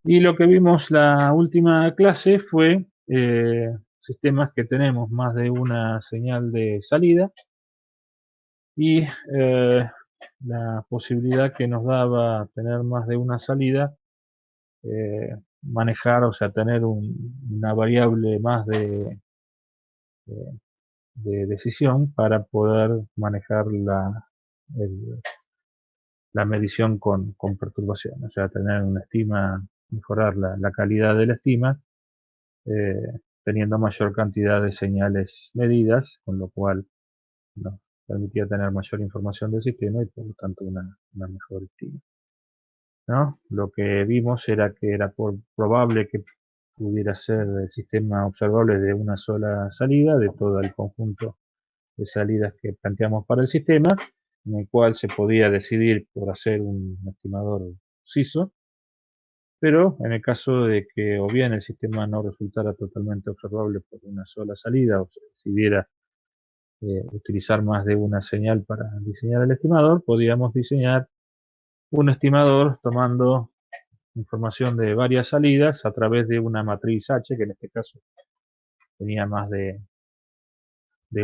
Y lo que vimos la última clase fue sistemas que tenemos más de una señal de salida y la posibilidad que nos daba tener más de una salida, manejar, o sea, tener una variable más de decisión para poder manejar el- la medición con perturbación, o sea, tener una estima, mejorar la calidad de la estima, teniendo mayor cantidad de señales medidas, con lo cual nos permitía tener mayor información del sistema y por lo tanto una mejor estima, ¿no? Lo que vimos era que era probable que pudiera ser el sistema observable de una sola salida, de todo el conjunto de salidas que planteamos para el sistema, en el cual se podía decidir por hacer un estimador CISO, pero en el caso de que o bien el sistema no resultara totalmente observable por una sola salida, o se decidiera utilizar más de una señal para diseñar el estimador, podíamos diseñar un estimador tomando información de varias salidas a través de una matriz H, que en este caso tenía más de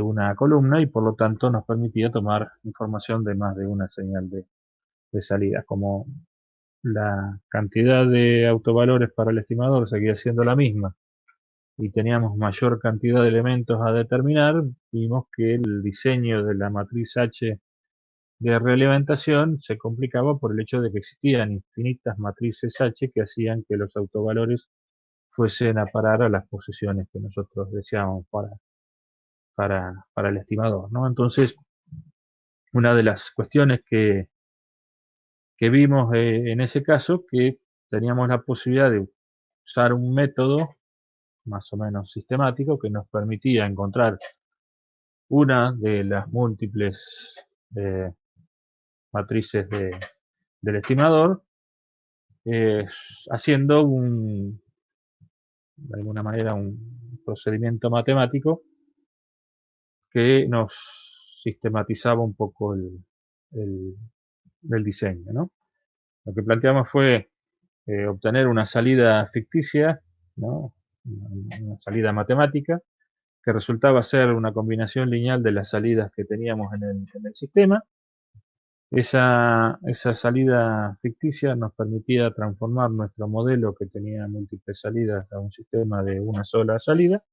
una columna y por lo tanto nos permitía tomar información de más de una señal de salida. Como la cantidad de autovalores para el estimador seguía siendo la misma y teníamos mayor cantidad de elementos a determinar, vimos que el diseño de la matriz H de realimentación se complicaba por el hecho de que existían infinitas matrices H que hacían que los autovalores fuesen a parar a las posiciones que nosotros deseábamos para el estimador, ¿no? Entonces, una de las cuestiones que vimos en ese caso, que teníamos la posibilidad de usar un método más o menos sistemático que nos permitía encontrar una de las múltiples eh, matrices del estimador, eh, haciendo de alguna manera un procedimiento matemático que nos sistematizaba un poco el- el diseño, ¿no? Lo que planteamos fue obtener una salida ficticia, ¿no? Una salida matemática, que resultaba ser una combinación lineal de las salidas que teníamos en el sistema. Esa salida ficticia nos permitía transformar nuestro modelo que tenía múltiples salidas a un sistema de una sola salida.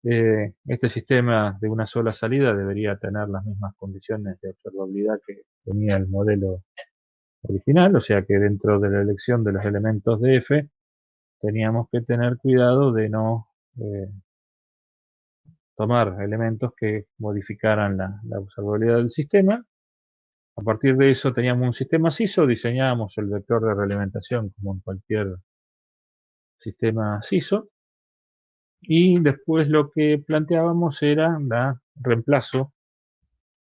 Este sistema de una sola salida debería tener las mismas condiciones de observabilidad que tenía el modelo original, o sea que dentro de la elección de los elementos de F teníamos que tener cuidado de no eh, tomar elementos que modificaran la observabilidad del sistema. A partir de eso teníamos un sistema CISO, diseñábamos el vector de realimentación como en cualquier sistema CISO, y después lo que planteábamos era el reemplazo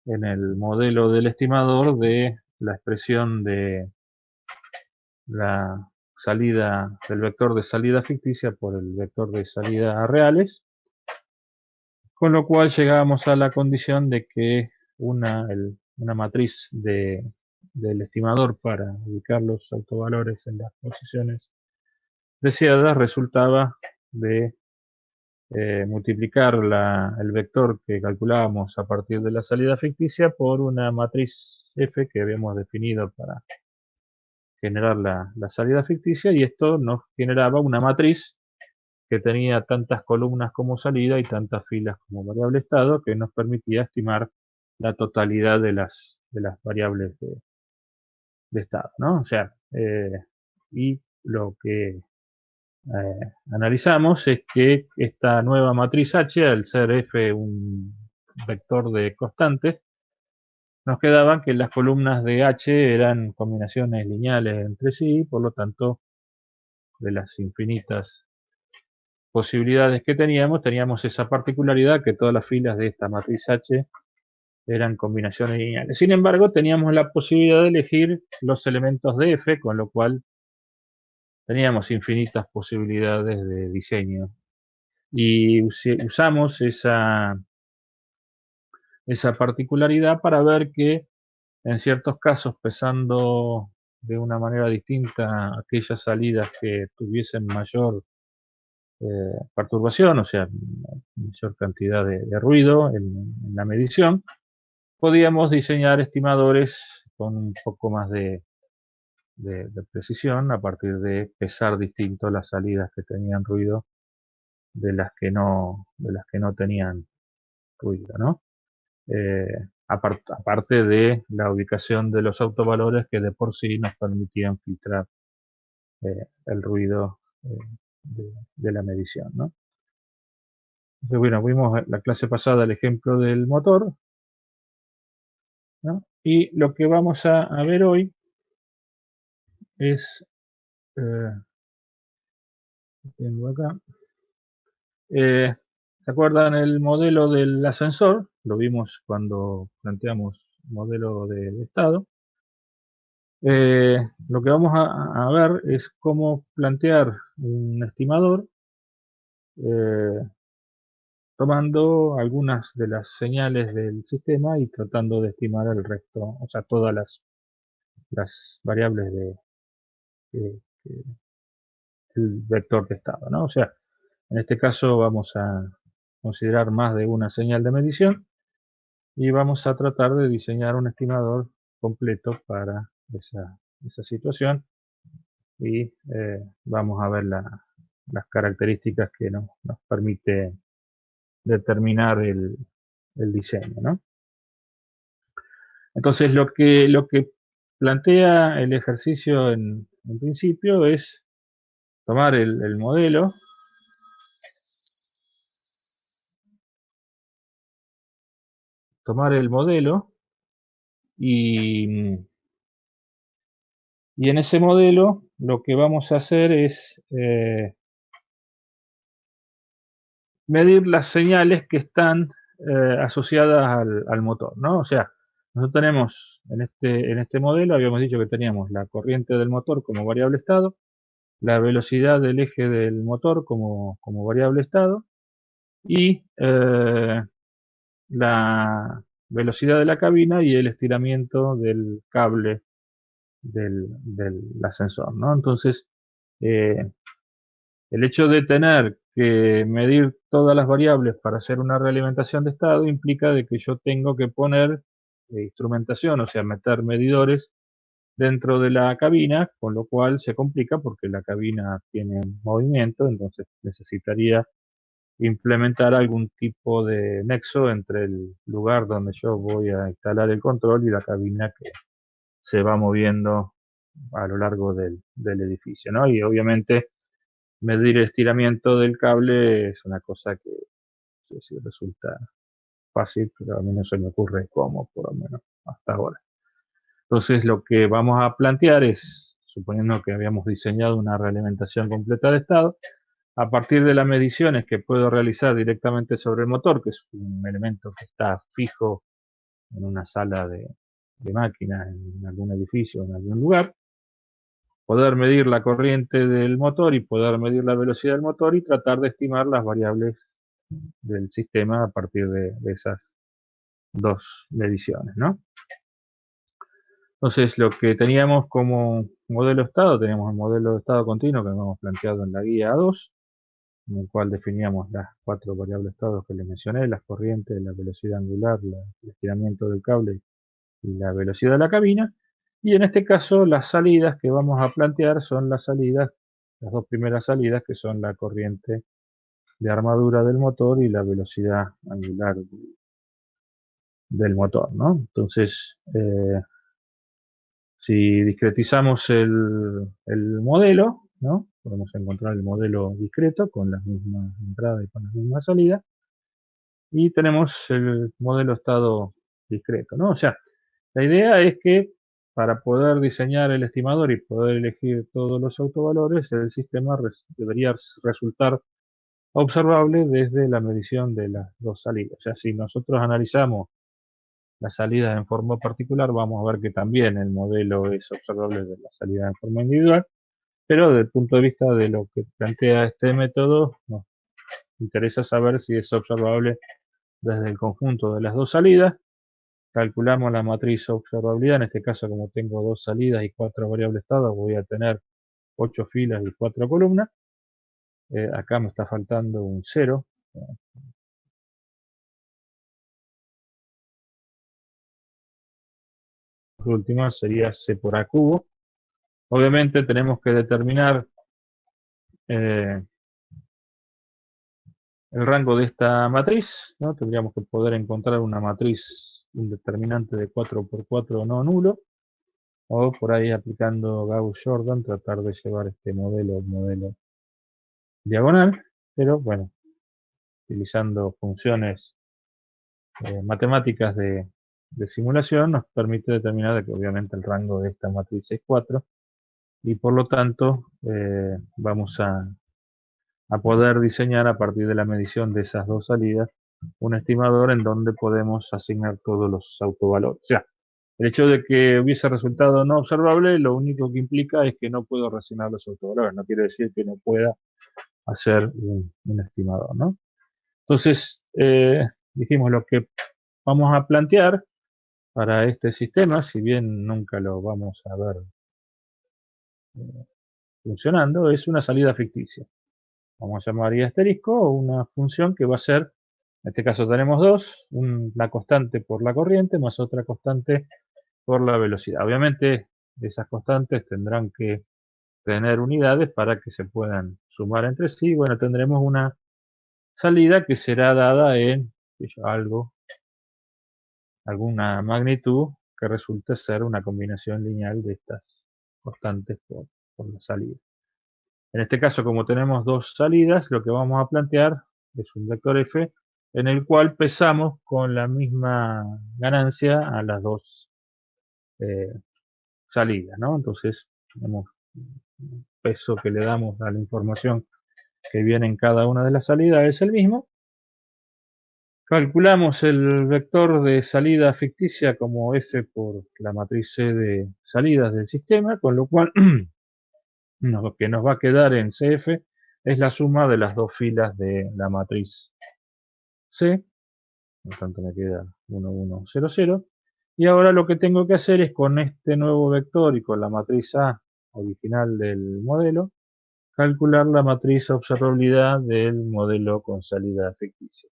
en el modelo del estimador de la expresión de la salida del vector de salida ficticia por el vector de salida reales, con lo cual llegábamos a la condición de que una matriz del estimador para ubicar los autovalores en las posiciones deseadas resultaba de multiplicar el vector que calculábamos a partir de la salida ficticia por una matriz F que habíamos definido para generar la salida ficticia, y esto nos generaba una matriz que tenía tantas columnas como salida y tantas filas como variable estado, que nos permitía estimar la totalidad de las variables de estado, ¿no? O sea, y lo que analizamos es que esta nueva matriz H, al ser F un vector de constantes, nos quedaban que las columnas de H eran combinaciones lineales entre sí, por lo tanto, de las infinitas posibilidades que teníamos esa particularidad que todas las filas de esta matriz H eran combinaciones lineales. Sin embargo, teníamos la posibilidad de elegir los elementos de F, con lo cual teníamos infinitas posibilidades de diseño. Y usamos esa particularidad para ver que en ciertos casos, pesando de una manera distinta aquellas salidas que tuviesen mayor perturbación, o sea, mayor cantidad de ruido en la medición. Podíamos diseñar estimadores con un poco más de precisión a partir de pesar distinto las salidas que tenían ruido de las que no tenían ruido, ¿no? Aparte de la ubicación de los autovalores que de por sí nos permitían filtrar el ruido de la medición, ¿no? Entonces, bueno, vimos la clase pasada el ejemplo del motor, ¿no? Y lo que vamos a ver hoy es, eh, tengo acá, ¿se acuerdan el modelo del ascensor? Lo vimos cuando planteamos modelo de estado. Lo que vamos a ver es cómo plantear un estimador tomando algunas de las señales del sistema y tratando de estimar el resto, o sea, todas las variables del vector de estado, ¿no? O sea, en este caso vamos a considerar más de una señal de medición y vamos a tratar de diseñar un estimador completo para esa situación y vamos a ver las características que nos permite determinar el diseño, ¿no? Entonces lo que plantea el ejercicio en principio es tomar el modelo, y, y en ese modelo lo que vamos a hacer es medir las señales que están asociadas al motor, ¿no? O sea, nosotros tenemos en este modelo, habíamos dicho que teníamos la corriente del motor como variable estado, la velocidad del eje del motor como variable estado y la velocidad de la cabina y el estiramiento del cable del ascensor, ¿no? Entonces, eh, el hecho de tener que medir todas las variables para hacer una realimentación de estado implica de que yo tengo que poner instrumentación, o sea, meter medidores dentro de la cabina, con lo cual se complica porque la cabina tiene movimiento, entonces necesitaría implementar algún tipo de nexo entre el lugar donde yo voy a instalar el control y la cabina que se va moviendo a lo largo del edificio, ¿no? Y obviamente medir el estiramiento del cable es una cosa que no sé si resulta fácil, pero a mí no se me ocurre cómo, por lo menos hasta ahora. Entonces lo que vamos a plantear es, suponiendo que habíamos diseñado una realimentación completa de estado, a partir de las mediciones que puedo realizar directamente sobre el motor, que es un elemento que está fijo en una sala de máquinas, en algún edificio, en algún lugar, poder medir la corriente del motor y poder medir la velocidad del motor y tratar de estimar las variables del sistema a partir de esas dos mediciones, ¿no? Entonces, lo que teníamos como modelo de estado, teníamos el modelo de estado continuo que habíamos planteado en la guía A2, en el cual definíamos las 4 variables de estado que les mencioné, las corrientes, la velocidad angular, el estiramiento del cable y la velocidad de la cabina. Y en este caso, las salidas que vamos a plantear son las dos primeras salidas, que son la corriente de armadura del motor y la velocidad angular del motor, ¿no? Entonces, si discretizamos el modelo, ¿no? Podemos encontrar el modelo discreto con las mismas entradas y con las mismas salidas. Y tenemos el modelo estado discreto, ¿no? O sea, la idea es que para poder diseñar el estimador y poder elegir todos los autovalores, el sistema debería resultar observable desde la medición de las dos salidas. O sea, si nosotros analizamos las salidas en forma particular, vamos a ver que también el modelo es observable de la salida en forma individual, pero desde el punto de vista de lo que plantea este método, nos interesa saber si es observable desde el conjunto de las dos salidas, calculamos la matriz observabilidad. En este caso, como tengo dos salidas y cuatro variables estados, voy a tener 8 filas y 4 columnas. Acá me está faltando un 0. La última sería C por A cubo. Obviamente tenemos que determinar eh, el rango de esta matriz, ¿no? Tendríamos que poder encontrar una matriz, un determinante de 4 por 4 no nulo, o por ahí aplicando Gauss-Jordan tratar de llevar este modelo diagonal, pero bueno, utilizando funciones matemáticas de simulación nos permite determinar que obviamente el rango de esta matriz es 4 y por lo tanto vamos a poder diseñar a partir de la medición de esas dos salidas un estimador en donde podemos asignar todos los autovalores. O sea, el hecho de que hubiese resultado no observable, lo único que implica es que no puedo reasignar los autovalores, no quiere decir que no pueda hacer un estimador, ¿no? Entonces, dijimos lo que vamos a plantear para este sistema, si bien nunca lo vamos a ver funcionando, es una salida ficticia. Vamos a llamar y asterisco una función que va a ser, en este caso tenemos dos, la constante por la corriente más otra constante por la velocidad. Obviamente esas constantes tendrán que tener unidades para que se puedan sumar entre sí. Bueno, tendremos una salida que será dada en alguna magnitud que resulte ser una combinación lineal de estas constantes por la salida. En este caso, como tenemos dos salidas, lo que vamos a plantear es un vector f en el cual pesamos con la misma ganancia a las dos eh, salidas, ¿no? Entonces, tenemos un peso que le damos a la información que viene en cada una de las salidas es el mismo. Calculamos el vector de salida ficticia como f por la matriz C de salidas del sistema, con lo cual lo que nos va a quedar en CF es la suma de las dos filas de la matriz C, por lo tanto me queda 1, 1, 0, 0. Y ahora lo que tengo que hacer es con este nuevo vector y con la matriz A original del modelo, calcular la matriz observabilidad del modelo con salida ficticia,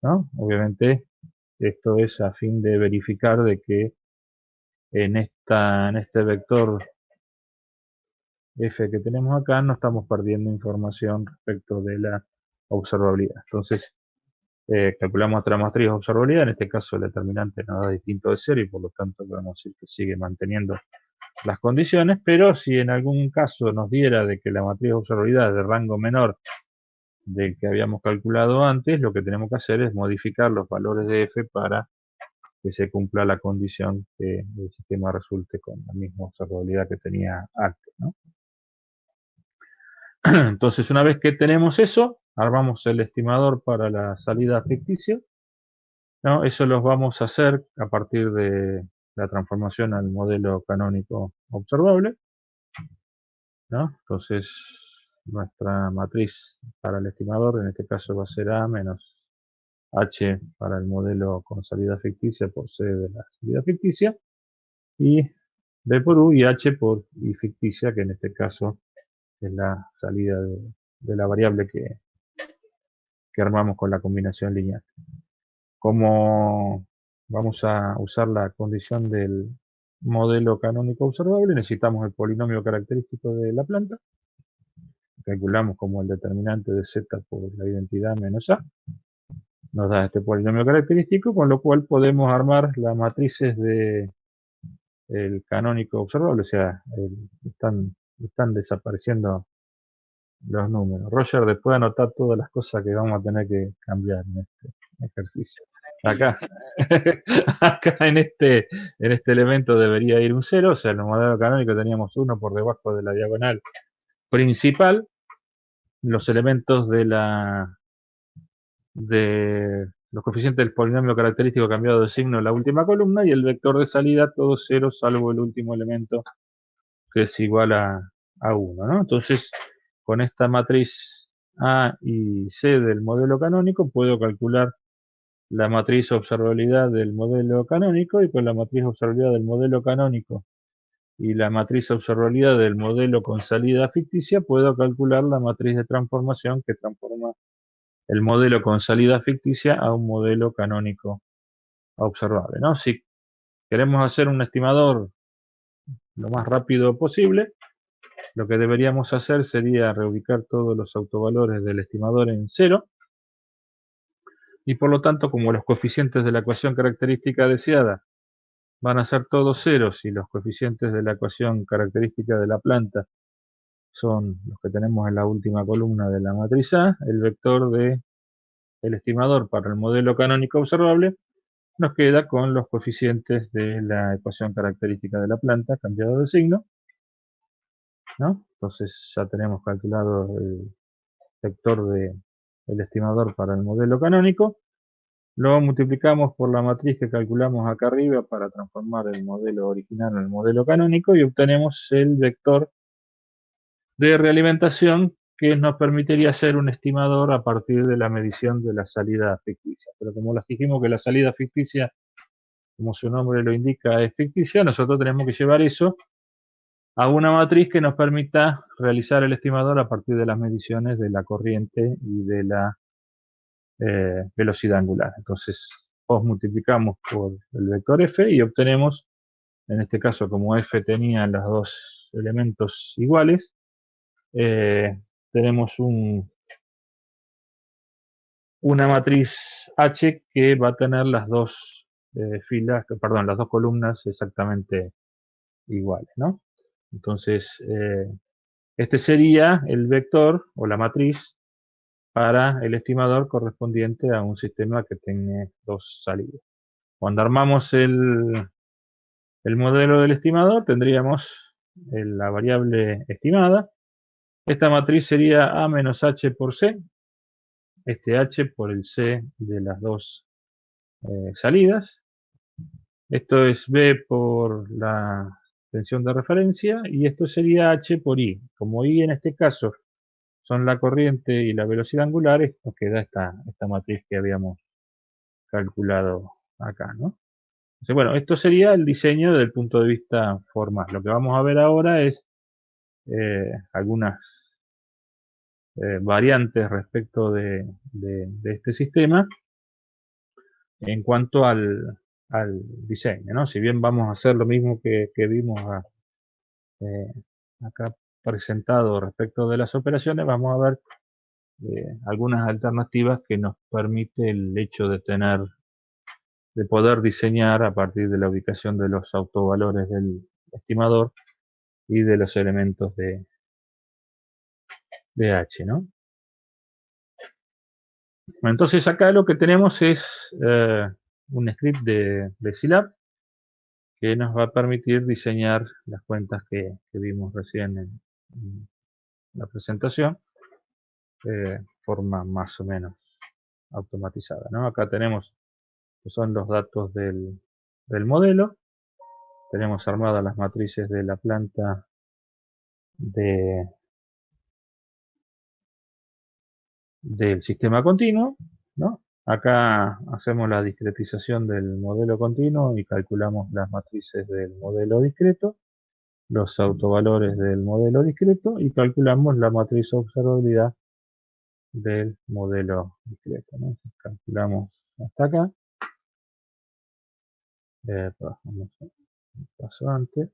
¿no? Obviamente esto es a fin de verificar de que en este vector f que tenemos acá no estamos perdiendo información respecto de la observabilidad. Entonces, calculamos otra matriz de observabilidad, en este caso el determinante nos da distinto de 0 y por lo tanto podemos decir que sigue manteniendo las condiciones, pero si en algún caso nos diera de que la matriz de observabilidad es de rango menor del que habíamos calculado antes, lo que tenemos que hacer es modificar los valores de f para que se cumpla la condición que el sistema resulte con la misma observabilidad que tenía antes, ¿no? Entonces, una vez que tenemos eso, armamos el estimador para la salida ficticia, ¿no? Eso lo vamos a hacer a partir de la transformación al modelo canónico observable, ¿no? Entonces, nuestra matriz para el estimador, en este caso va a ser A menos H para el modelo con salida ficticia por C de la salida ficticia, y B por U y H por I ficticia, que en este caso es la salida de la variable que armamos con la combinación lineal. Como vamos a usar la condición del modelo canónico observable, necesitamos el polinomio característico de la planta. Calculamos como el determinante de z por la identidad menos a. Nos da este polinomio característico, con lo cual podemos armar las matrices del canónico observable. O sea, están desapareciendo los números. Roger, después anotar todas las cosas que vamos a tener que cambiar en este ejercicio. Acá, acá en este elemento debería ir un 0, o sea, en el modelo canónico teníamos 1 por debajo de la diagonal principal. Los elementos de los coeficientes del polinomio característico cambiado de signo en la última columna y el vector de salida todo 0 salvo el último elemento que es igual a 1, ¿no? Entonces, con esta matriz A y C del modelo canónico puedo calcular la matriz de observabilidad del modelo canónico, y con la matriz de observabilidad del modelo canónico y la matriz de observabilidad del modelo con salida ficticia, puedo calcular la matriz de transformación que transforma el modelo con salida ficticia a un modelo canónico observable, ¿no? Si queremos hacer un estimador lo más rápido posible, lo que deberíamos hacer sería reubicar todos los autovalores del estimador en cero, y por lo tanto, como los coeficientes de la ecuación característica deseada van a ser todos ceros y los coeficientes de la ecuación característica de la planta son los que tenemos en la última columna de la matriz A, el vector del estimador para el modelo canónico observable nos queda con los coeficientes de la ecuación característica de la planta cambiado de signo, ¿no? Entonces ya tenemos calculado el vector del estimador para el modelo canónico. Lo multiplicamos por la matriz que calculamos acá arriba para transformar el modelo original en el modelo canónico y obtenemos el vector de realimentación que nos permitiría hacer un estimador a partir de la medición de la salida ficticia. Pero como les dijimos que la salida ficticia, como su nombre lo indica, es ficticia, nosotros tenemos que llevar eso a una matriz que nos permita realizar el estimador a partir de las mediciones de la corriente y de la velocidad angular. Entonces, multiplicamos por el vector f y obtenemos, en este caso, como f tenía los dos elementos iguales, tenemos una matriz H que va a tener las dos las dos columnas exactamente iguales, ¿no? Entonces, este sería el vector o la matriz para el estimador correspondiente a un sistema que tiene dos salidas. Cuando armamos el modelo del estimador, tendríamos la variable estimada. Esta matriz sería A menos H por C, este H por el C de las dos salidas. Esto es B por la tensión de referencia y esto sería H por I. Como I en este caso son la corriente y la velocidad angular, nos queda esta matriz que habíamos calculado acá, ¿no? Entonces, bueno, esto sería el diseño desde el punto de vista formal. Lo que vamos a ver ahora es algunas variantes respecto de este sistema en cuanto al diseño, ¿no? Si bien vamos a hacer lo mismo que vimos eh, acá presentado respecto de las operaciones, vamos a ver algunas alternativas que nos permite el hecho de poder diseñar a partir de la ubicación de los autovalores del estimador y de los elementos de H, ¿no? Entonces acá lo que tenemos es un script de Scilab que nos va a permitir diseñar las cuentas que vimos recién en la presentación de forma más o menos automatizada, ¿no? Acá tenemos que son los datos del modelo, tenemos armadas las matrices de la planta del sistema continuo, ¿no? Acá hacemos la discretización del modelo continuo y calculamos las matrices del modelo discreto, los autovalores del modelo discreto y calculamos la matriz de observabilidad del modelo discreto, ¿no? Calculamos hasta acá. Trabajamos un paso antes,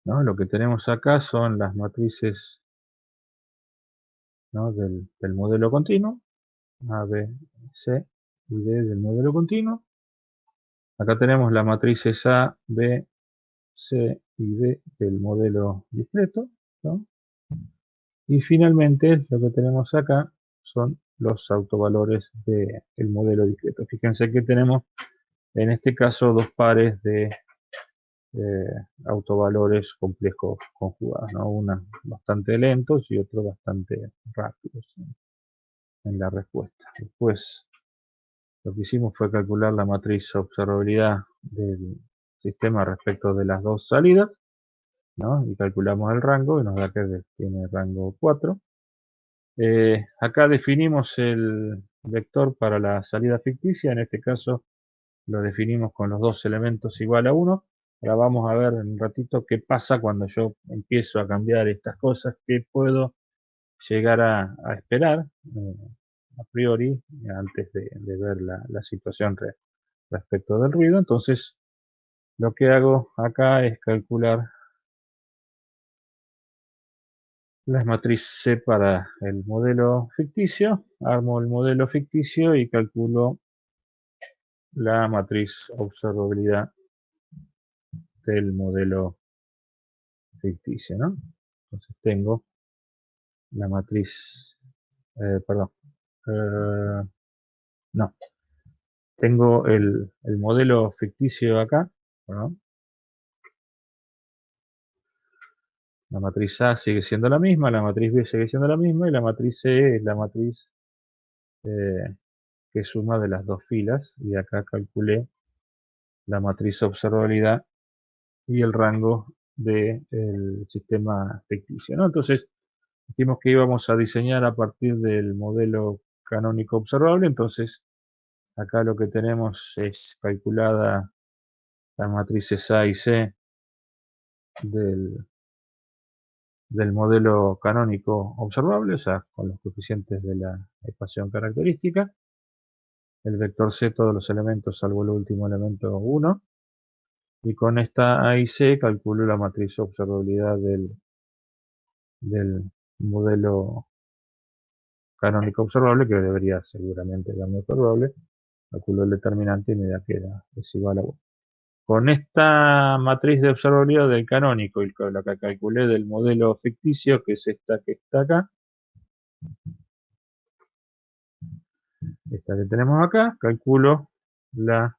¿no? Lo que tenemos acá son las matrices, ¿no? del modelo continuo, A, B, C y D del modelo continuo. Acá tenemos las matrices A, B, C y D del modelo discreto, ¿no? Y finalmente lo que tenemos acá son los autovalores del modelo discreto. Fíjense que tenemos en este caso dos pares de autovalores complejos conjugados, ¿no? Uno bastante lentos y otro bastante rápidos en la respuesta. Después lo que hicimos fue calcular la matriz de observabilidad del sistema respecto de las dos salidas, ¿no? Y calculamos el rango y nos da que tiene rango 4. Acá definimos el vector para la salida ficticia, en este caso lo definimos con los dos elementos igual a 1. Ahora vamos a ver en un ratito qué pasa cuando yo empiezo a cambiar estas cosas, qué puedo llegar a esperar a priori, antes de ver la situación respecto del ruido. Entonces, lo que hago acá es calcular la matriz C para el modelo ficticio, armo el modelo ficticio y calculo la matriz observabilidad del modelo ficticio, ¿no? Entonces tengo la matriz, perdón, eh, no, tengo el modelo ficticio acá, perdón. La matriz A sigue siendo la misma, la matriz B sigue siendo la misma y la matriz C es la matriz eh, que suma de las dos filas, y acá calculé la matriz observabilidad y el rango del sistema ficticio, ¿no? Entonces, dijimos que íbamos a diseñar a partir del modelo canónico observable. Entonces, acá lo que tenemos es calculada las matrices A y C del, del modelo canónico observable, o sea, con los coeficientes de la ecuación característica. El vector C, todos los elementos salvo el último elemento 1. Y con esta A y C calculo la matriz observabilidad del modelo canónico observable, que debería seguramente darme observable. Calculo el determinante y me da que es igual a 1. Con esta matriz de observabilidad del canónico y con la que calculé del modelo ficticio, que es esta que está acá, esta que tenemos acá, calculo la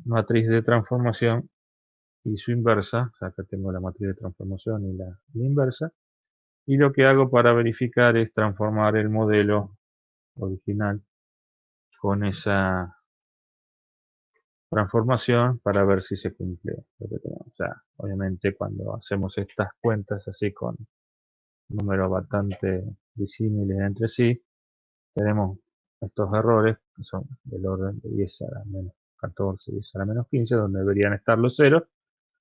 matriz de transformación y su inversa. O sea, acá tengo la matriz de transformación y la inversa. Y lo que hago para verificar es transformar el modelo original con esa transformación para ver si se cumple lo que tenemos. O sea, obviamente cuando hacemos estas cuentas así con números bastante disímiles entre sí, tenemos estos errores que son del orden de 10 a la menos 14, 10 a la menos 15, donde deberían estar los ceros,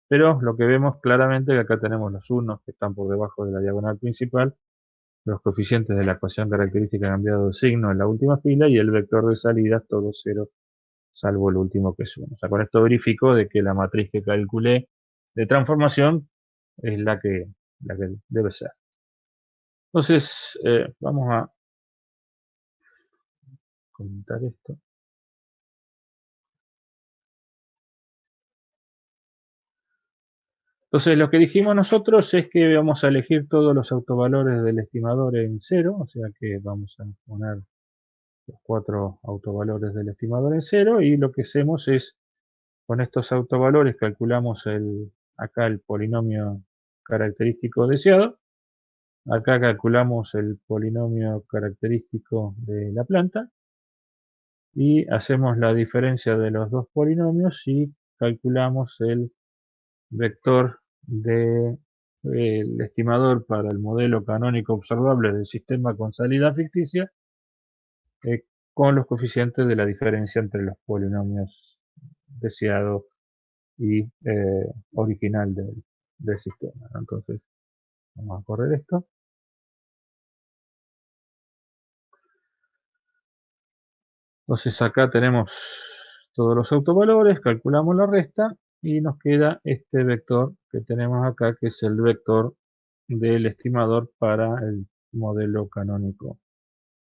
pero lo que vemos claramente es que acá tenemos los unos que están por debajo de la diagonal principal, los coeficientes de la ecuación característica han cambiado de signo en la última fila y el vector de salida todo cero salvo el último que es 1. O sea, con esto verifico de que la matriz que calculé de transformación es la que debe ser. Entonces, vamos a comentar esto. Entonces, lo que dijimos nosotros es que vamos a elegir todos los autovalores del estimador en 0, o sea que vamos a poner los 4 autovalores del estimador en 0, y lo que hacemos es, con estos autovalores calculamos acá el polinomio característico deseado, acá calculamos el polinomio característico de la planta, y hacemos la diferencia de los dos polinomios y calculamos el vector del estimador para el modelo canónico observable del sistema con salida ficticia, eh, con los coeficientes de la diferencia entre los polinomios deseado y original del sistema, ¿no? Entonces, vamos a correr esto. Entonces acá tenemos todos los autovalores, calculamos la resta y nos queda este vector que tenemos acá, que es el vector del estimador para el modelo canónico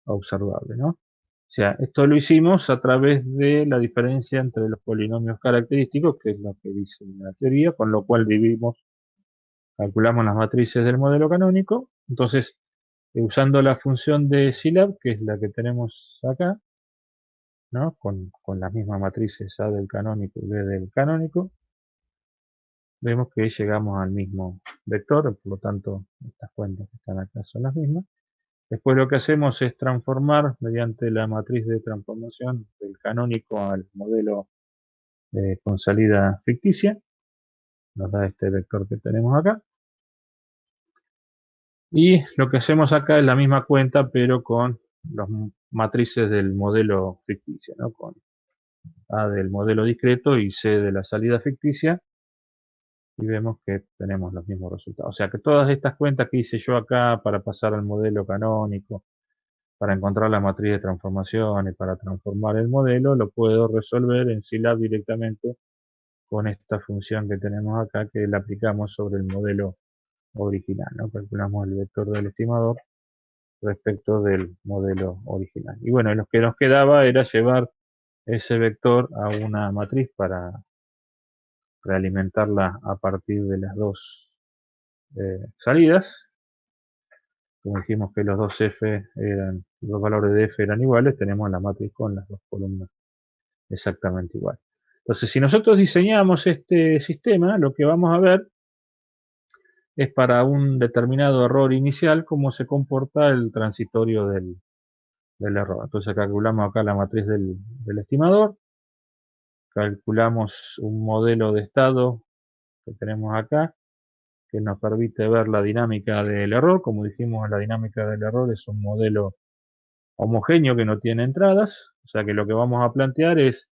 observable, ¿no? O sea, esto lo hicimos a través de la diferencia entre los polinomios característicos, que es lo que dice la teoría, con lo cual calculamos las matrices del modelo canónico. Entonces, usando la función de Scilab, que es la que tenemos acá, ¿no? Con las mismas matrices A del canónico y B del canónico, vemos que llegamos al mismo vector, por lo tanto, estas cuentas que están acá son las mismas. Después lo que hacemos es transformar mediante la matriz de transformación del canónico al modelo con salida ficticia. Nos da este vector que tenemos acá. Y lo que hacemos acá es la misma cuenta, pero con las matrices del modelo ficticio, ¿no? Con A del modelo discreto y C de la salida ficticia, y vemos que tenemos los mismos resultados. O sea que todas estas cuentas que hice yo acá para pasar al modelo canónico, para encontrar la matriz de transformación y para transformar el modelo, lo puedo resolver en Scilab directamente con esta función que tenemos acá, que la aplicamos sobre el modelo original, ¿no? Calculamos el vector del estimador respecto del modelo original. Y bueno, lo que nos quedaba era llevar ese vector a una matriz para realimentarla a partir de las dos salidas. Como dijimos que los dos los dos valores de f eran iguales, tenemos la matriz con las dos columnas exactamente igual. Entonces, si nosotros diseñamos este sistema, lo que vamos a ver es para un determinado error inicial cómo se comporta el transitorio del error. Entonces calculamos acá la matriz del estimador, calculamos un modelo de estado que tenemos acá, que nos permite ver la dinámica del error. Como dijimos, la dinámica del error es un modelo homogéneo que no tiene entradas, o sea que lo que vamos a plantear es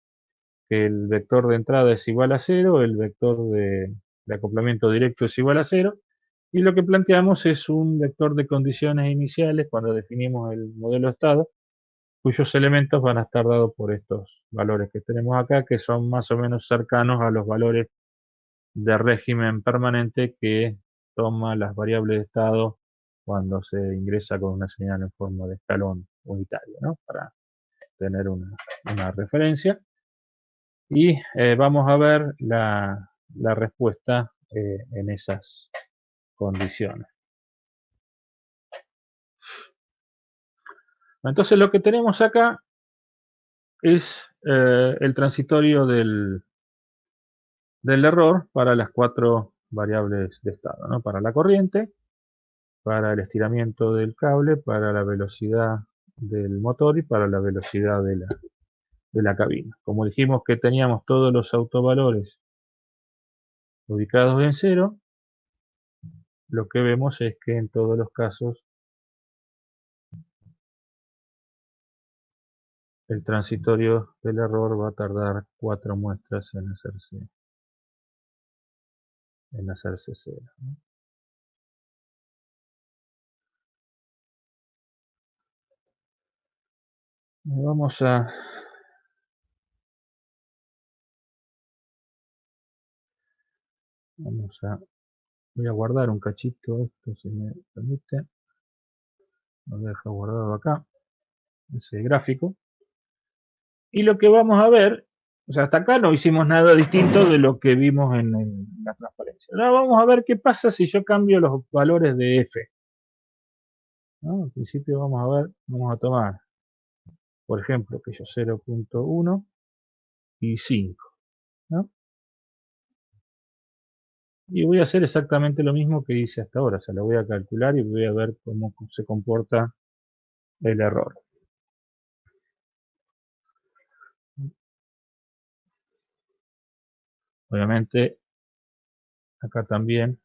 que el vector de entrada es igual a 0, el vector de acoplamiento directo es igual a 0, y lo que planteamos es un vector de condiciones iniciales cuando definimos el modelo estado, cuyos elementos van a estar dados por estos valores que tenemos acá, que son más o menos cercanos a los valores de régimen permanente que toma las variables de estado cuando se ingresa con una señal en forma de escalón unitario, ¿no? Para tener una referencia. Y vamos a ver la respuesta en esas condiciones. Entonces lo que tenemos acá es el transitorio del error para las cuatro variables de estado, ¿no? Para la corriente, para el estiramiento del cable, para la velocidad del motor y para la velocidad de la cabina. Como dijimos que teníamos todos los autovalores ubicados en cero, lo que vemos es que en todos los casos el transitorio del error va a tardar 4 muestras en hacerse cero, ¿no? Vamos a voy a guardar un cachito esto, si me permite. Lo dejo guardado acá, ese gráfico. Y lo que vamos a ver, o sea, hasta acá no hicimos nada distinto de lo que vimos en la transparencia. Ahora vamos a ver qué pasa si yo cambio los valores de f, ¿no? Al principio vamos a ver, vamos a tomar, por ejemplo, que yo 0.1 y 5, ¿no? Y voy a hacer exactamente lo mismo que hice hasta ahora, o sea, lo voy a calcular y voy a ver cómo se comporta el error. Obviamente, acá también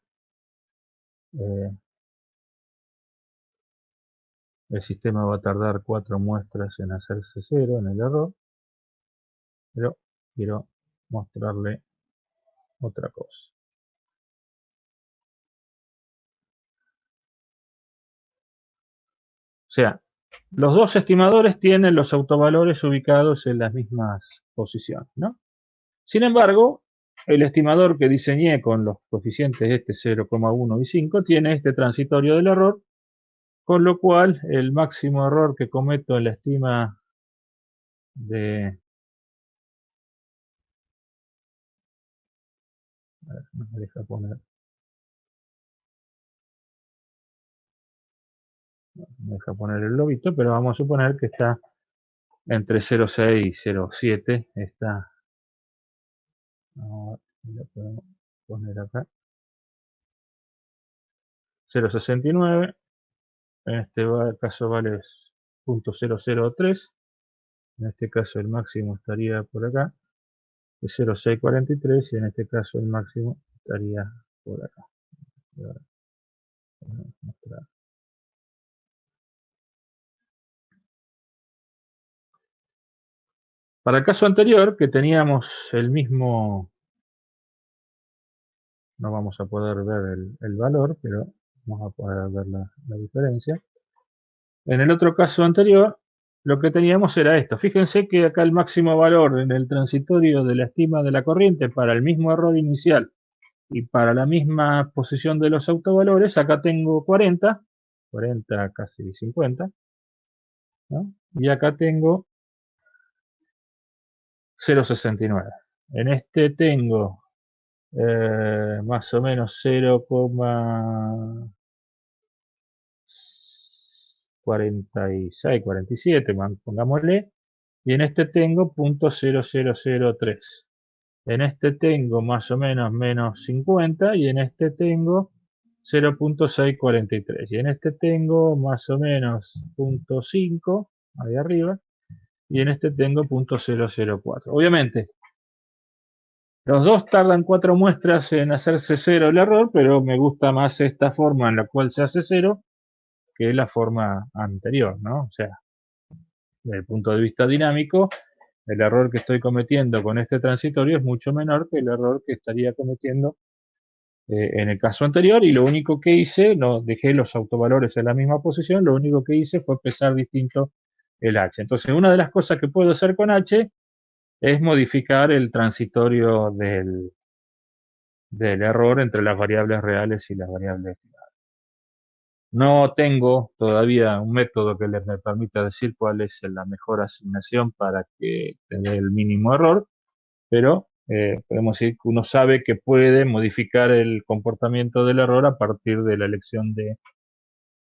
eh, el sistema va a tardar 4 muestras en hacerse cero en el error, pero quiero mostrarle otra cosa. O sea, los dos estimadores tienen los autovalores ubicados en las mismas posiciones, ¿no? Sin embargo, el estimador que diseñé con los coeficientes este 0,1 y 5 tiene este transitorio del error, con lo cual el máximo error que cometo en la estima de... A ver, no me deja poner, el lobito, pero vamos a suponer que está entre 0,6 y 0,7. Está, lo podemos poner acá, 0,69. En este caso vale 0.003. En este caso el máximo estaría por acá, de 0.643, y en este caso el máximo estaría por acá. Voy a mostrar. Para el caso anterior, que teníamos el mismo, no vamos a poder ver el valor, pero vamos a poder ver la diferencia. En el otro caso anterior, lo que teníamos era esto. Fíjense que acá el máximo valor en el transitorio de la estima de la corriente para el mismo error inicial y para la misma posición de los autovalores, acá tengo 40, 40 casi 50, ¿no? Y acá tengo 0,69. En este tengo más o menos 0,46, 47, pongámosle, y en este tengo 0,0003. En este tengo más o menos menos 50 y en este tengo 0,643. Y en este tengo más o menos 0,5 ahí arriba y en este tengo 0,004. Obviamente, los dos tardan 4 muestras en hacerse cero el error, pero me gusta más esta forma en la cual se hace cero que la forma anterior, ¿no? O sea, desde el punto de vista dinámico, el error que estoy cometiendo con este transitorio es mucho menor que el error que estaría cometiendo en el caso anterior, y lo único que hice, no dejé los autovalores en la misma posición, lo único que hice fue pesar distinto el H. Entonces, una de las cosas que puedo hacer con H es modificar el transitorio del error entre las variables reales y las variables estimadas. No tengo todavía un método que me permita decir cuál es la mejor asignación para que tenga el mínimo error, pero podemos decir que uno sabe que puede modificar el comportamiento del error a partir de la elección de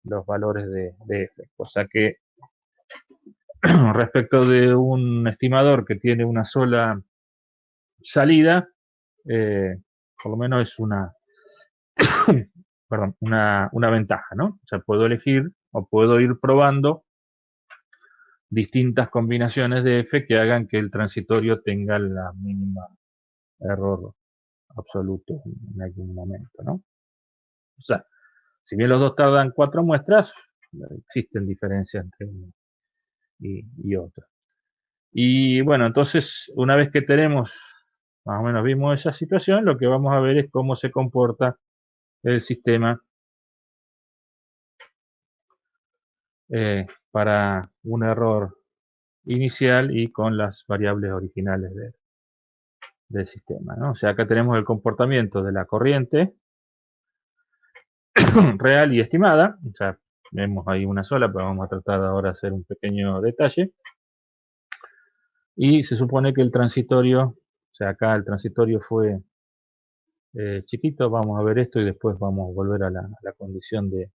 los valores de f. O sea que respecto de un estimador que tiene una sola salida, por lo menos es perdón, una ventaja, ¿no? O sea, puedo elegir o puedo ir probando distintas combinaciones de f que hagan que el transitorio tenga la mínima error absoluto en algún momento, ¿no? O sea, si bien los dos tardan 4 muestras, existen diferencias entre uno y otro. Y bueno, entonces, una vez que tenemos, más o menos vimos esa situación, lo que vamos a ver es cómo se comporta el sistema para un error inicial y con las variables originales del sistema, ¿no? O sea, acá tenemos el comportamiento de la corriente real y estimada. O sea, vemos ahí una sola, pero vamos a tratar ahora de hacer un pequeño detalle. Y se supone que el transitorio, o sea, acá el transitorio fue chiquito, vamos a ver esto y después vamos a volver a la condición de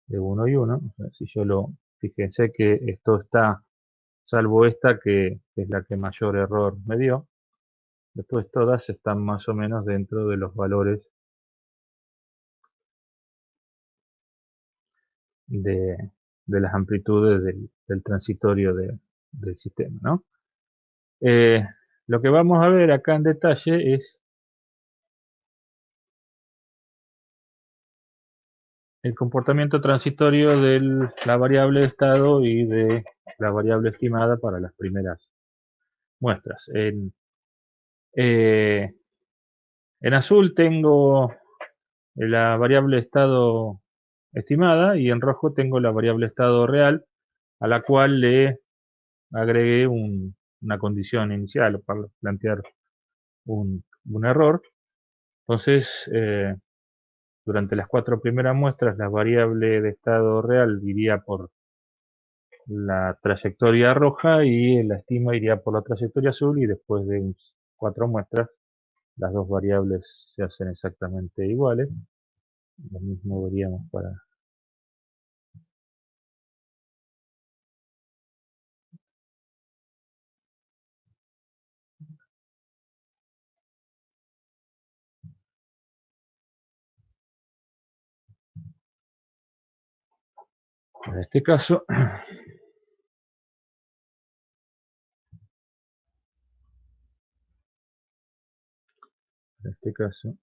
1 y 1. O sea, si yo fíjense que esto está, salvo esta que es la que mayor error me dio, después todas están más o menos dentro de los valores de, de las amplitudes del transitorio del sistema, ¿no? Eh, lo que vamos a ver acá en detalle es el comportamiento transitorio de la variable de estado y de la variable estimada para las primeras muestras. Eh, en azul tengo la variable estado estimada y en rojo tengo la variable estado real a la cual le agregué una condición inicial para plantear un error. Entonces, durante las 4 primeras muestras, la variable de estado real iría por la trayectoria roja y la estima iría por la trayectoria azul, y después de 4 muestras las dos variables se hacen exactamente iguales. Lo mismo veríamos para este caso. Para este caso,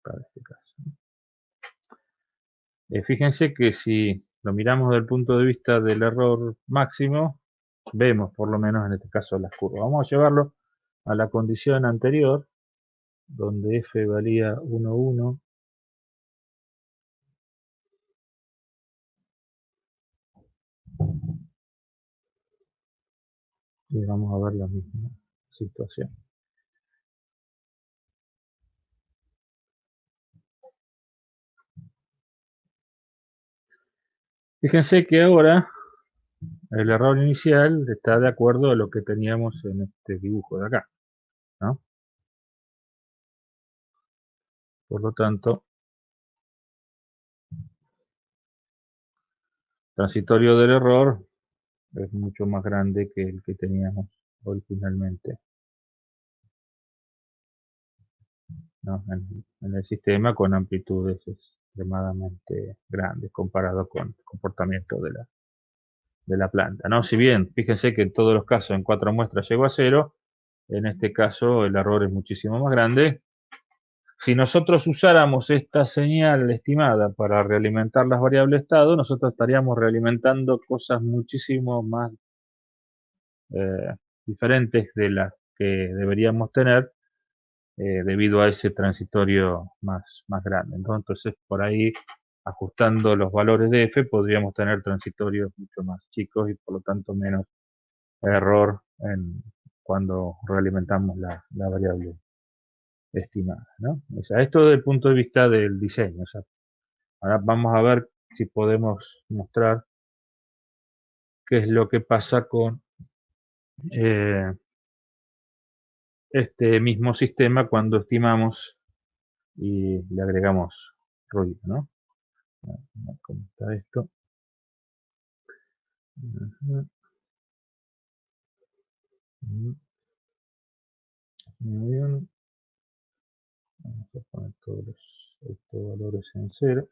para este caso. Fíjense que si lo miramos desde el punto de vista del error máximo, vemos por lo menos en este caso las curvas. Vamos a llevarlo a la condición anterior, donde f valía 1, 1, y vamos a ver la misma situación. Fíjense que ahora el error inicial está de acuerdo a lo que teníamos en este dibujo de acá, ¿no? Por lo tanto, el transitorio del error es mucho más grande que el que teníamos originalmente, ¿no? En el sistema con amplitudes extremadamente grandes comparado con el comportamiento de la planta, ¿no? Si bien, fíjense que en todos los casos en 4 muestras llegó a 0, en este caso el error es muchísimo más grande. Si nosotros usáramos esta señal estimada para realimentar las variables estado, nosotros estaríamos realimentando cosas muchísimo más diferentes de las que deberíamos tener debido a ese transitorio más grande, ¿no? Entonces, por ahí, ajustando los valores de f, podríamos tener transitorios mucho más chicos y por lo tanto menos error cuando realimentamos la variable estimada, ¿no? O sea, esto desde el punto de vista del diseño. O sea, ahora vamos a ver si podemos mostrar qué es lo que pasa con eh, este mismo sistema cuando estimamos y le agregamos ruido, ¿no? ¿Cómo está esto? Ujú, ujú. Muy bien. Vamos a poner todos estos valores en cero.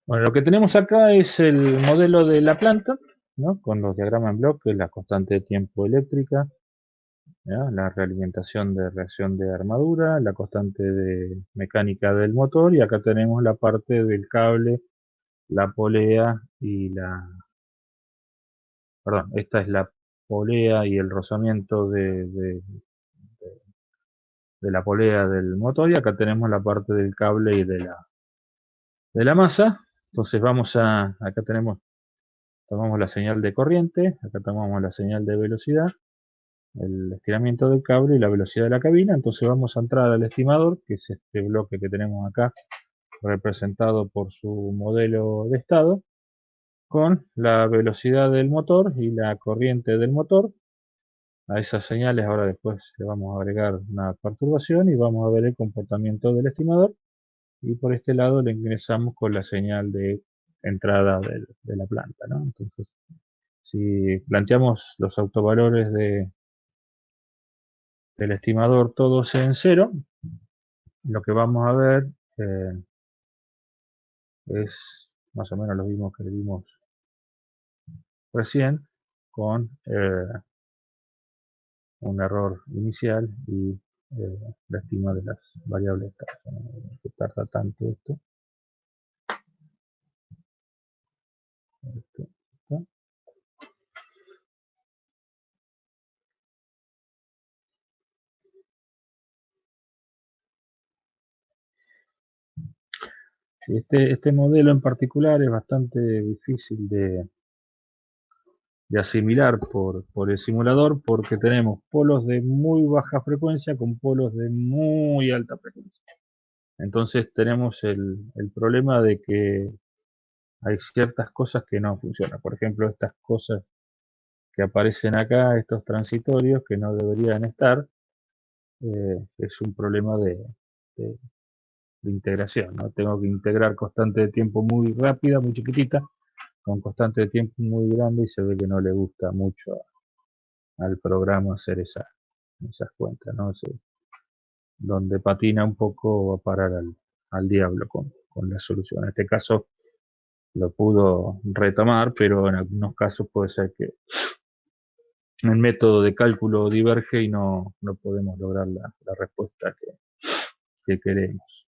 Bueno, lo que tenemos acá es el modelo de la planta, ¿no? Con los diagramas en bloque, la constante de tiempo eléctrica, ¿ya? La realimentación de reacción de armadura, la constante de mecánica del motor, y acá tenemos la parte del cable, la polea y perdón, esta es la polea y el rozamiento de la polea del motor, y acá tenemos la parte del cable y de la masa. Entonces acá tomamos la señal de corriente, acá tomamos la señal de velocidad, el estiramiento del cable y la velocidad de la cabina. Entonces vamos a entrar al estimador, que es este bloque que tenemos acá representado por su modelo de estado, con la velocidad del motor y la corriente del motor. A esas señales ahora después le vamos a agregar una perturbación y vamos a ver el comportamiento del estimador, y por este lado le ingresamos con la señal de entrada de la planta, ¿no? Entonces, si planteamos los autovalores del estimador todos en cero, lo que vamos a ver eh, es más o menos lo mismo que vimos recién, con un error inicial y la estima de las variables que tarda tanto esto. Este modelo en particular es bastante difícil de asimilar por el simulador, porque tenemos polos de muy baja frecuencia con polos de muy alta frecuencia. Entonces tenemos el problema de que hay ciertas cosas que no funcionan. Por ejemplo, estas cosas que aparecen acá, estos transitorios que no deberían estar, es un problema de- de integración, ¿no? Tengo que integrar constante de tiempo muy rápida, muy chiquitita, con constante de tiempo muy grande, y se ve que no le gusta mucho al programa hacer esas cuentas, ¿no? Donde patina un poco va a parar al diablo con la solución. En este caso, lo pudo retomar, pero en algunos casos puede ser que el método de cálculo diverge y no podemos lograr la respuesta que queremos.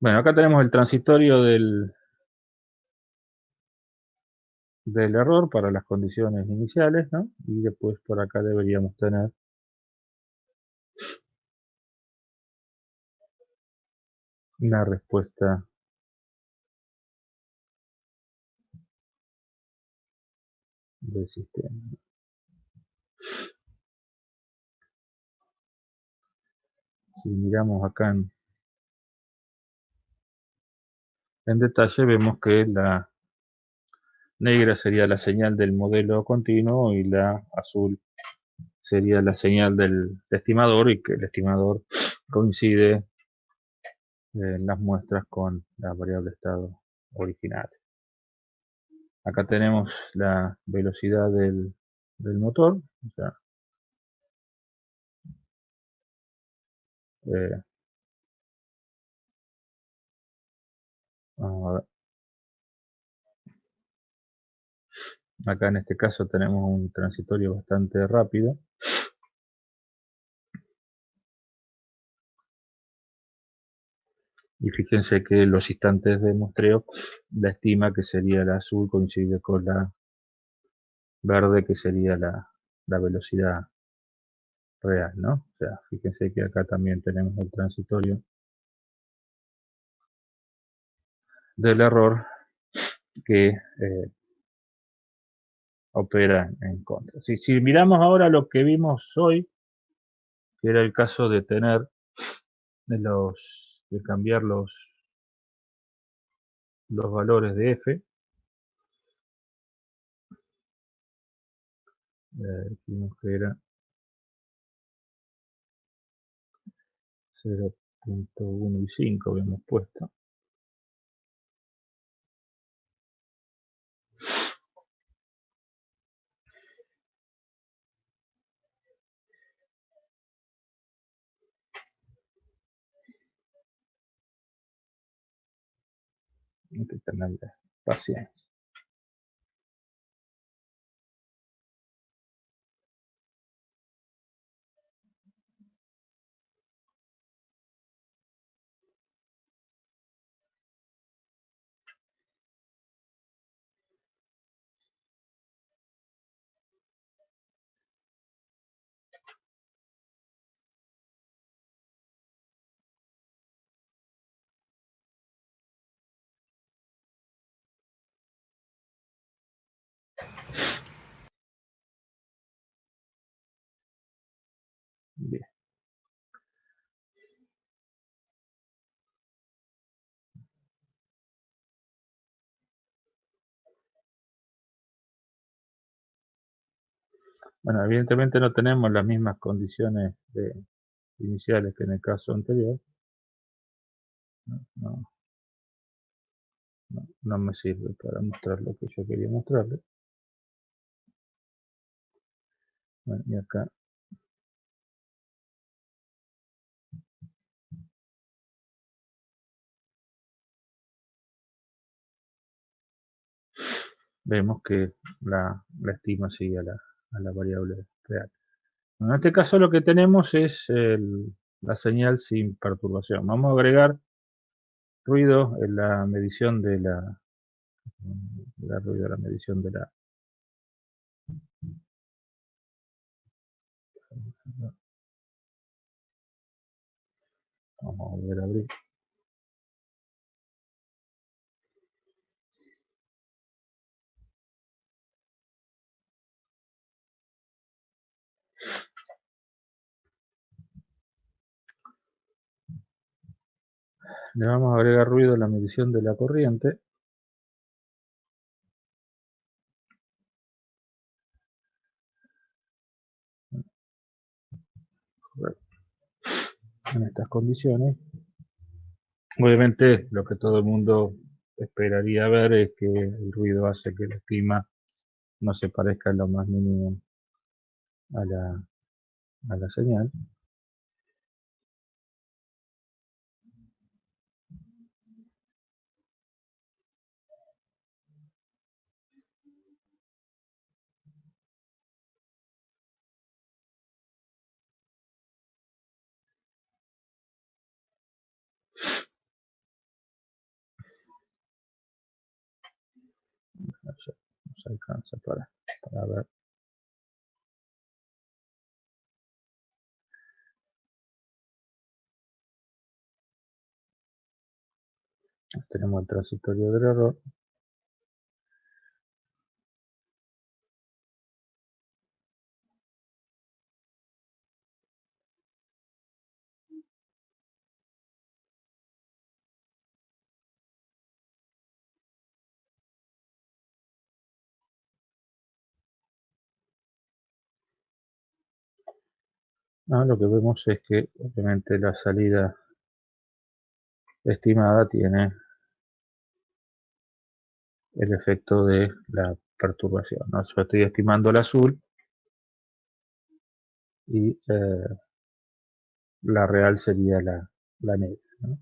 Bueno, acá tenemos el transitorio del error para las condiciones iniciales, ¿no? Y después por acá deberíamos tener una respuesta del sistema. Si miramos acá en detalle, vemos que la negra sería la señal del modelo continuo y la azul sería la señal del estimador, y que el estimador coincide en las muestras con la variable estado original. Acá tenemos la velocidad del motor, o sea, eh, vamos a ver. Acá en este caso tenemos un transitorio bastante rápido. Y fíjense que los instantes de muestreo, la estima que sería la azul coincide con la verde, que sería la velocidad real, ¿no? O sea, fíjense que acá también tenemos el transitorio del error que opera en contra. Si miramos ahora lo que vimos hoy, que era el caso de tener de cambiar los valores de f, dijimos que era 0.1 y 5 habíamos puesto. Hay que tener paciencia. Bien. Bueno, evidentemente no tenemos las mismas condiciones iniciales que en el caso anterior. No, no me sirve para mostrar lo que yo quería mostrarle. Bueno, y acá vemos que la estima sigue a la variable real. En este caso lo que tenemos es la señal sin perturbación. Vamos a agregar ruido en la medición de ruido, la medición de la. Vamos a volver a abrir. Le vamos a agregar ruido a la medición de la corriente. En estas condiciones, obviamente lo que todo el mundo esperaría ver es que el ruido hace que la estima no se parezca en lo más mínimo a la señal. nos alcanza para ver. Tenemos el transitorio del error. Lo que vemos es que obviamente la salida estimada tiene el efecto de la perturbación, ¿no? Yo estoy estimando el azul y la real sería la negra, ¿no?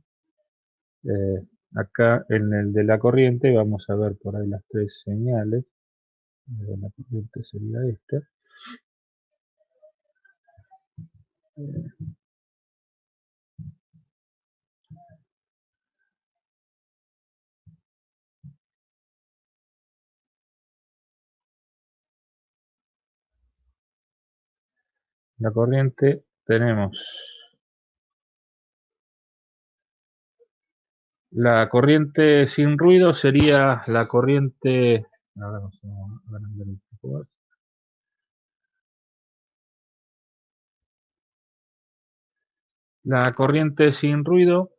Acá en el de la corriente vamos a ver por ahí las tres señales. El de la corriente sería esta. La corriente tenemos la corriente sin ruido, sería la corriente. Ahora vamos a agrandar un poco más. La corriente sin ruido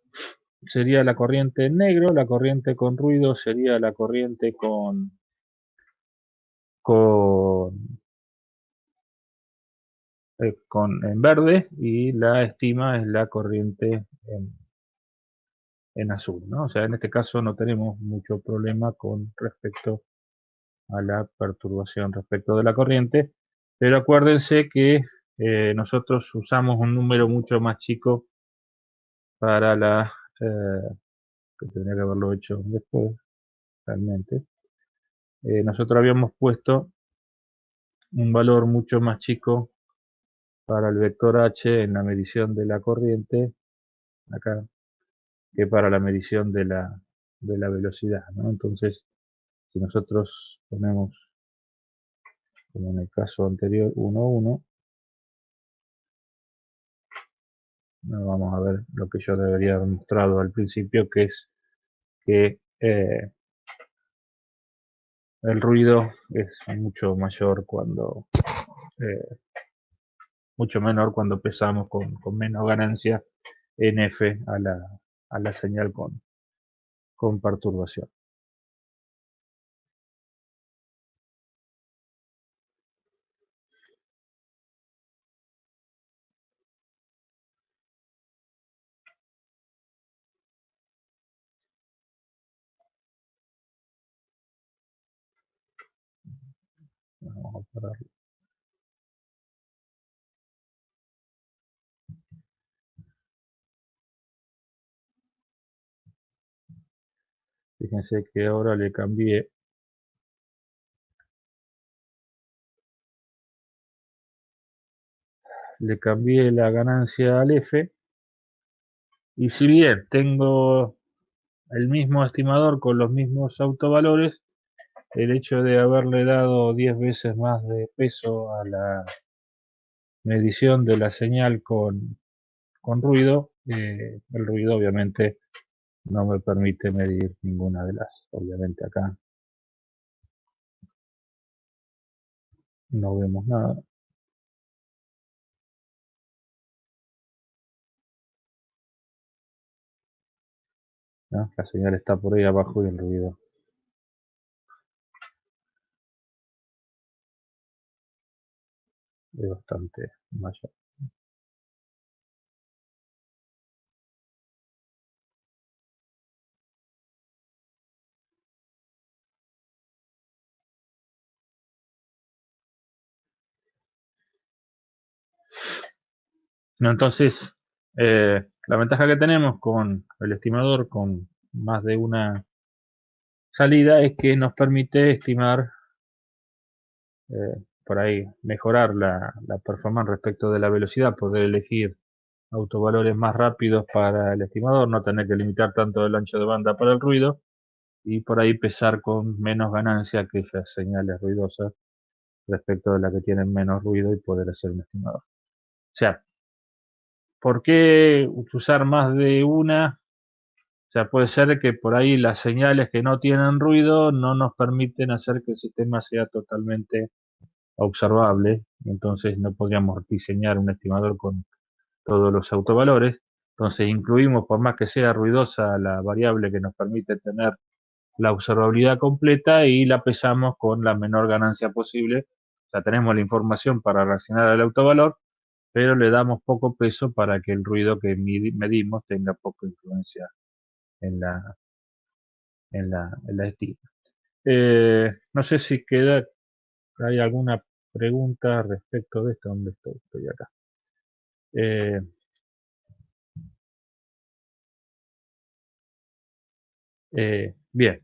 sería la corriente en negro, la corriente con ruido sería la corriente en verde, y la estima es la corriente en azul, ¿no? O sea, en este caso no tenemos mucho problema con respecto a la perturbación respecto de la corriente, pero acuérdense que nosotros usamos un número mucho más chico para que tendría que haberlo hecho después, realmente. Nosotros habíamos puesto un valor mucho más chico para el vector h en la medición de la corriente, acá, que para la medición de la velocidad, ¿no? Entonces, si nosotros ponemos, como en el caso anterior, 1,1, vamos a ver lo que yo debería haber mostrado al principio, que es que el ruido es mucho mayor mucho menor cuando empezamos con menos ganancia en F a la señal con perturbación. Vamos a parar. Fíjense que ahora le cambié la ganancia al F, y si bien tengo el mismo estimador con los mismos autovalores, el hecho de haberle dado 10 veces más de peso a la medición de la señal con ruido, el ruido obviamente no me permite medir ninguna de las. Obviamente acá no vemos nada. ¿No? La señal está por ahí abajo y el ruido es bastante mayor. No, entonces, la ventaja que tenemos con el estimador con más de una salida es que nos permite estimar, por ahí, mejorar la performance respecto de la velocidad, poder elegir autovalores más rápidos para el estimador, no tener que limitar tanto el ancho de banda para el ruido, y por ahí pesar con menos ganancia aquellas señales ruidosas respecto de las que tienen menos ruido y poder hacer un estimador. O sea, ¿por qué usar más de una? O sea, puede ser que por ahí las señales que no tienen ruido no nos permiten hacer que el sistema sea totalmente observable, entonces no podríamos diseñar un estimador con todos los autovalores. Entonces incluimos, por más que sea ruidosa, la variable que nos permite tener la observabilidad completa y la pesamos con la menor ganancia posible. O sea, tenemos la información para reaccionar al autovalor, pero le damos poco peso para que el ruido que medimos tenga poca influencia en la estima. No sé si hay alguna pregunta respecto de esto. ¿Dónde estoy? Estoy acá. Eh, Bien.